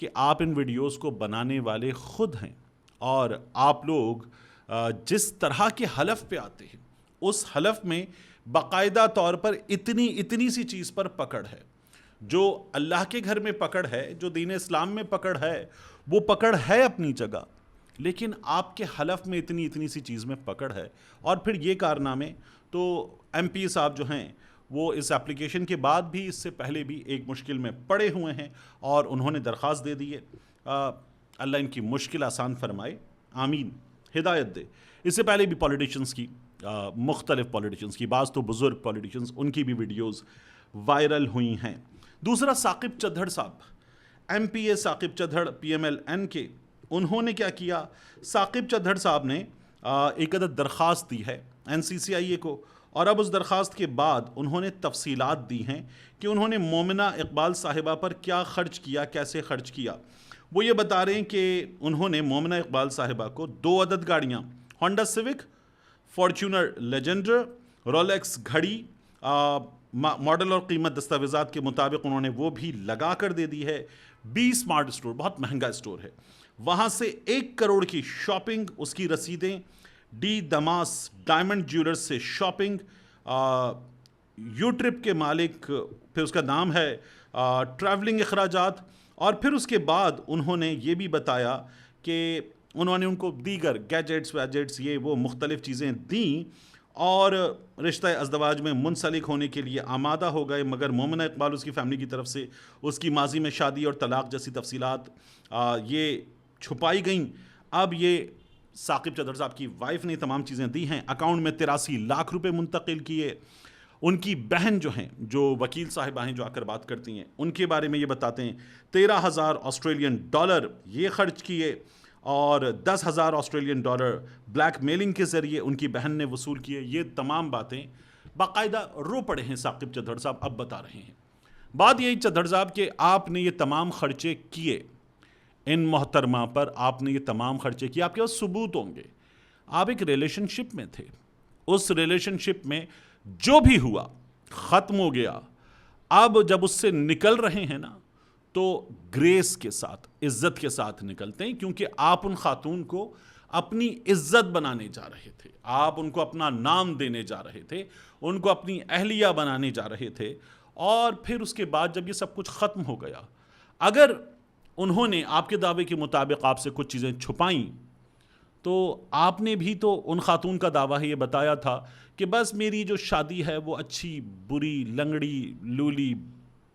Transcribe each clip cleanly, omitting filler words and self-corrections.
کہ آپ ان ویڈیوز کو بنانے والے خود ہیں، اور آپ لوگ جس طرح کے حلف پہ آتے ہیں اس حلف میں باقاعدہ طور پر اتنی سی چیز پر پکڑ ہے. جو اللہ کے گھر میں پکڑ ہے، جو دین اسلام میں پکڑ ہے، وہ پکڑ ہے اپنی جگہ، لیکن آپ کے حلف میں اتنی سی چیز میں پکڑ ہے. اور پھر یہ کارنامے تو ایم پی صاحب جو ہیں وہ اس ایپلیکیشن کے بعد بھی، اس سے پہلے بھی ایک مشکل میں پڑے ہوئے ہیں، اور انہوں نے درخواست دے دی ہے. اللہ ان کی مشکل آسان فرمائے، آمین، ہدایت دے. اس سے پہلے بھی پولیٹیشنز کی، مختلف پولیٹیشنز کی، بعض تو بزرگ پولیٹیشنز، ان کی بھی ویڈیوز وائرل ہوئی ہیں. دوسرا ثاقب چدھڑ صاحب، M P A Saqib Chadhar P M L N کے، انہوں نے کیا کیا؟ ثاقب چدھڑ صاحب نے ایک عدد درخواست دی ہے این سی سی آئی اے کو، اور اب اس درخواست کے بعد انہوں نے تفصیلات دی ہیں کہ انہوں نے مومنہ اقبال صاحبہ پر کیا خرچ کیا، کیسے خرچ کیا. وہ یہ بتا رہے ہیں کہ انہوں نے مومنہ اقبال صاحبہ کو 2 عدد گاڑیاں، Honda civic, Fortuner Legendre, Rolex گھڑی، ماڈل اور قیمت دستاویزات کے مطابق انہوں نے وہ بھی لگا کر دے دی ہے. بی اسمارٹ اسٹور، بہت مہنگا اسٹور ہے، وہاں سے 1 کروڑ کی شاپنگ، اس کی رسیدیں. ڈی دماس ڈائمنڈ جیولرز سے شاپنگ، یو ٹرپ کے مالک، پھر اس کا نام ہے ٹریولنگ اخراجات. اور پھر اس کے بعد انہوں نے یہ بھی بتایا کہ انہوں نے ان کو دیگر گیجٹس ویجٹس، یہ وہ مختلف چیزیں دیں، اور رشتہ ازدواج میں منسلک ہونے کے لیے آمادہ ہو گئے. مگر مومنہ اقبال، اس کی فیملی کی طرف سے اس کی ماضی میں شادی اور طلاق جیسی تفصیلات یہ چھپائی گئیں. اب یہ ثاقب چدھڑ صاحب کی وائف نے تمام چیزیں دی ہیں. اکاؤنٹ میں 83 لاکھ روپے منتقل کیے. ان کی بہن جو ہیں، جو وکیل صاحبہ ہیں جو آ کر بات کرتی ہیں، ان کے بارے میں یہ بتاتے ہیں 13,000 آسٹریلین ڈالر یہ خرچ کیے، اور 10,000 آسٹریلین ڈالر بلیک میلنگ کے ذریعے ان کی بہن نے وصول کیے. یہ تمام باتیں باقاعدہ رو پڑے ہیں ثاقب چدھڑ صاحب، اب بتا رہے ہیں. بات یہی چدھڑ صاحب کہ آپ نے یہ تمام خرچے کیے، ان محترمہ پر آپ نے یہ تمام خرچے کیے، آپ کے پاس ثبوت ہوں گے. آپ ایک ریلیشن شپ میں تھے، اس ریلیشن شپ میں جو بھی ہوا ختم ہو گیا. اب جب اس سے نکل رہے ہیں نا، تو گریس کے ساتھ، عزت کے ساتھ نکلتے ہیں، کیونکہ آپ ان خاتون کو اپنی عزت بنانے جا رہے تھے، آپ ان کو اپنا نام دینے جا رہے تھے، ان کو اپنی اہلیہ بنانے جا رہے تھے. اور پھر اس کے بعد جب یہ سب کچھ ختم ہو گیا، اگر انہوں نے آپ کے دعوے کے مطابق آپ سے کچھ چیزیں چھپائیں، تو آپ نے بھی تو ان خاتون کا دعویٰ ہے یہ بتایا تھا کہ بس میری جو شادی ہے وہ اچھی بری لنگڑی لولی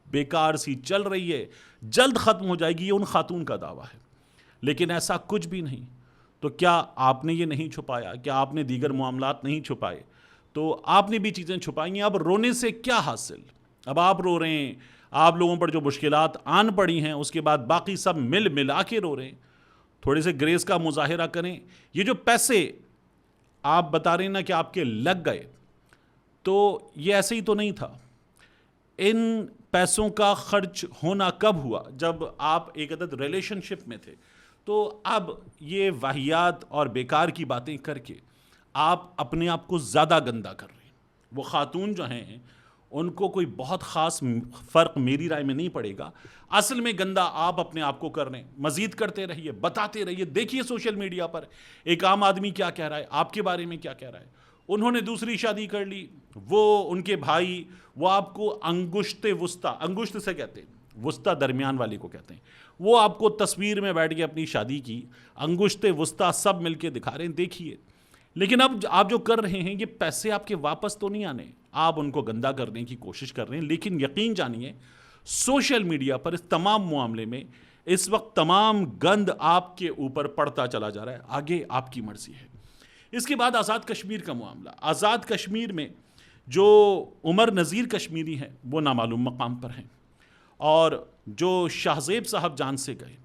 بیکار سی چل رہی ہے، جلد ختم ہو جائے گی. یہ ان خاتون کا دعویٰ ہے، لیکن ایسا کچھ بھی نہیں. تو کیا آپ نے یہ نہیں چھپایا؟ کیا آپ نے دیگر معاملات نہیں چھپائے؟ تو آپ نے بھی چیزیں چھپائی ہیں. اب رونے سے کیا حاصل؟ اب آپ رو رہے ہیں، آپ لوگوں پر جو مشکلات آن پڑی ہیں اس کے بعد باقی سب ملا کے رو رہے ہیں. تھوڑے سے گریس کا مظاہرہ کریں. یہ جو پیسے آپ بتا رہے ہیں نا کہ آپ کے لگ گئے، تو یہ ایسے ہی تو نہیں تھا. ان پیسوں کا خرچ ہونا کب ہوا؟ جب آپ ایک عدد ریلیشن شپ میں تھے. تو اب یہ واہیات اور بیکار کی باتیں کر کے آپ اپنے آپ کو زیادہ گندا کر رہے ہیں. وہ خاتون جو ہیں ان کو کوئی بہت خاص فرق میری رائے میں نہیں پڑے گا. اصل میں گندا آپ اپنے آپ کو کر رہے ہیں. مزید کرتے رہیے، بتاتے رہیے. دیکھیے سوشل میڈیا پر ایک عام آدمی کیا کہہ رہا ہے، آپ کے بارے میں کیا کہہ رہا ہے. انہوں نے دوسری شادی کر لی، وہ ان کے بھائی، وہ آپ کو انگشت وسطیٰ، انگشت سے کہتے ہیں، وسطیٰ درمیان والی کو کہتے ہیں، وہ آپ کو تصویر میں بیٹھ کے اپنی شادی کی انگشت وسطیٰ سب مل کے دکھا رہے ہیں، دیکھیے. لیکن اب آپ جو کر رہے ہیں، یہ پیسے آپ کے واپس تو نہیں آنے، آپ ان کو گندا کرنے کی کوشش کر رہے ہیں. لیکن یقین جانیے سوشل میڈیا پر اس تمام معاملے میں اس وقت تمام گند آپ کے اوپر پڑتا چلا جا رہا ہے. آگے آپ کی مرضی ہے. اس کے بعد آزاد کشمیر کا معاملہ. آزاد کشمیر میں جو عمر نذیر کشمیری ہیں وہ نامعلوم مقام پر ہیں، اور جو شاہ زیب صاحب جان سے گئے،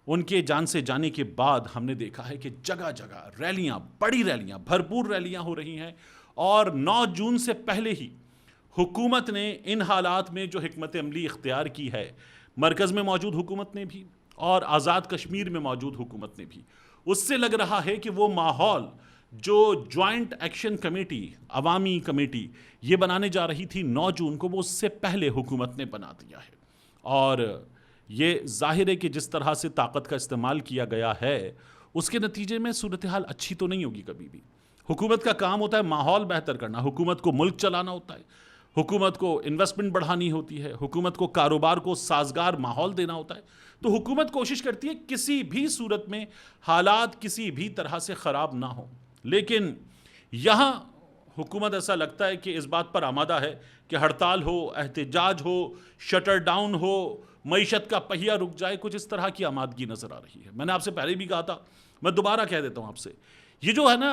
ان کے جان سے جانے کے بعد ہم نے دیکھا ہے کہ جگہ جگہ ریلیاں، بڑی ریلیاں، بھرپور ریلیاں ہو رہی ہیں. اور 9 جون سے پہلے ہی حکومت نے ان حالات میں جو حکمت عملی اختیار کی ہے، مرکز میں موجود حکومت نے بھی اور آزاد کشمیر میں موجود حکومت نے بھی، اس سے لگ رہا ہے کہ وہ ماحول جو جوائنٹ ایکشن کمیٹی، عوامی کمیٹی یہ بنانے جا رہی تھی 9 جون کو، وہ اس سے پہلے حکومت نے بنا دیا ہے. اور یہ ظاہر ہے کہ جس طرح سے طاقت کا استعمال کیا گیا ہے اس کے نتیجے میں صورتحال اچھی تو نہیں ہوگی کبھی بھی۔ حکومت کا کام ہوتا ہے ماحول بہتر کرنا، حکومت کو ملک چلانا ہوتا ہے، حکومت کو انویسٹمنٹ بڑھانی ہوتی ہے، حکومت کو کاروبار کو سازگار ماحول دینا ہوتا ہے۔ تو حکومت کوشش کرتی ہے کسی بھی صورت میں حالات کسی بھی طرح سے خراب نہ ہوں، لیکن یہاں حکومت ایسا لگتا ہے کہ اس بات پر آمادہ ہے کہ ہڑتال ہو، احتجاج ہو، شٹر ڈاؤن ہو، معیشت کا پہیہ رک جائے، کچھ اس طرح کی آمادگی نظر آ رہی ہے۔ میں نے آپ سے پہلے بھی کہا تھا، میں دوبارہ کہہ دیتا ہوں آپ سے، یہ جو ہے نا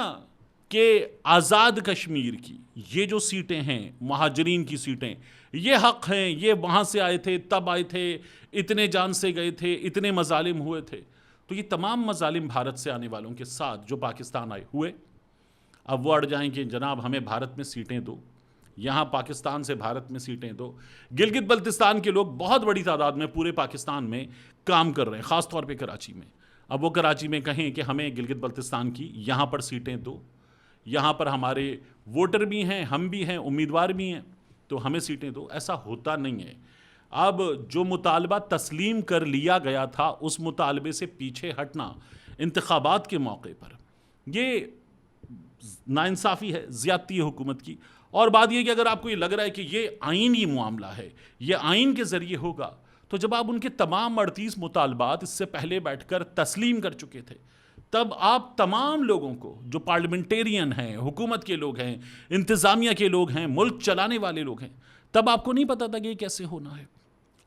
کہ آزاد کشمیر کی یہ جو سیٹیں ہیں، مہاجرین کی سیٹیں، یہ حق ہیں، یہ وہاں سے آئے تھے، تب آئے تھے، اتنے جان سے گئے تھے، اتنے مظالم ہوئے تھے، تو یہ تمام مظالم بھارت سے آنے والوں کے ساتھ جو پاکستان آئے ہوئے، اب وہ اڑ جائیں کہ جناب ہمیں بھارت میں سیٹیں دو، یہاں پاکستان سے بھارت میں سیٹیں دو۔ گلگت بلتستان کے لوگ بہت بڑی تعداد میں پورے پاکستان میں کام کر رہے ہیں، خاص طور پہ کراچی میں۔ اب وہ کراچی میں کہیں کہ ہمیں گلگت بلتستان کی یہاں پر سیٹیں دو، یہاں پر ہمارے ووٹر بھی ہیں، ہم بھی ہیں، امیدوار بھی ہیں، تو ہمیں سیٹیں دو، ایسا ہوتا نہیں ہے۔ اب جو مطالبہ تسلیم کر لیا گیا تھا اس مطالبے سے پیچھے ہٹنا انتخابات کے موقع پر، یہ ناانصافی ہے، زیادتی ہے حکومت کی۔ اور بات یہ کہ اگر آپ کو یہ لگ رہا ہے کہ یہ آئینی معاملہ ہے، یہ آئین کے ذریعے ہوگا، تو جب آپ ان کے تمام 38 مطالبات اس سے پہلے بیٹھ کر تسلیم کر چکے تھے، تب آپ تمام لوگوں کو جو پارلیمنٹیرین ہیں، حکومت کے لوگ ہیں، انتظامیہ کے لوگ ہیں، ملک چلانے والے لوگ ہیں، تب آپ کو نہیں پتا تھا کہ یہ کیسے ہونا ہے۔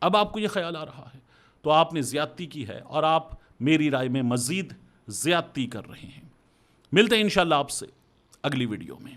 اب آپ کو یہ خیال آ رہا ہے، تو آپ نے زیادتی کی ہے اور آپ میری رائے میں مزید زیادتی کر رہے ہیں۔ ملتے ہیں انشاءاللہ آپ سے اگلی ویڈیو میں۔